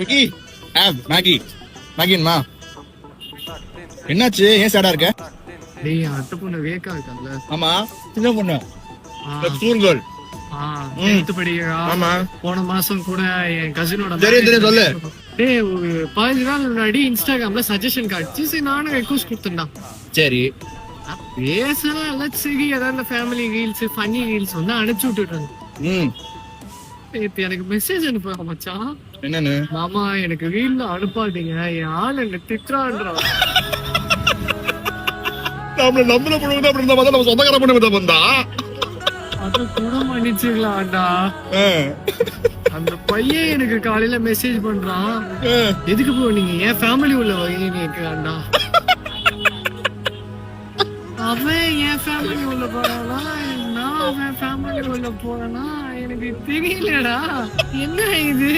Vicky Maggi மேகின்மா என்னாச்சு? ஏன் சேடா இருக்க? டேய் அத்தை பொண்ணு வேக்கா இருக்காங்கல்ல. ஆமா, சின்ன பொண்ணு ஸ்கூல் கேர்ள். ஆமா, போன மாசம் கூட என் கசினோட தெரியும் சொல்லு. டேய் ஒரு 15 நாள் முன்னாடி இன்ஸ்டாகிராம்ல சஜஷன் காட்டுச்சு. சரி நானும் ரெக்வஸ்ட் கொடுத்துட்டான். சரி பேசலாம் எல்லாம் சரி, ஏதாவது ஃபேமிலி ரீல்ஸ் ஃபன்னி ரீல்ஸ் வந்து அனுப்பிச்சு விட்டுட்டேன். இப்ப எனக்கு மெசேஜ் அனுப்புறாங்க மச்சான். என்னன்னு? மாமா எனக்கு ரீல்ல அனுப்பாதீங்க, என் ஆள் என்ன திட்டுறான்றான். நம்மள நம்பல பொண்ணு அப்படி இருந்தா நம்ம சொந்தக்கார பொண்ணு வந்தா அது கூட மன்னிச்சுக்கலாம்டா. அந்த பையன் எனக்கு காலையில மெசேஜ் பண்றான், எதுக்கு போ நீங்க என் ஃபேமிலி உள்ள வகைன்னு கேட்கிறான்டா. அவன் என் ஃபேமிலி உள்ள போறானா, நான் அவன் ஃபேமிலி உள்ள போறேனா எனக்கு தெரியலடா. என்ன இது?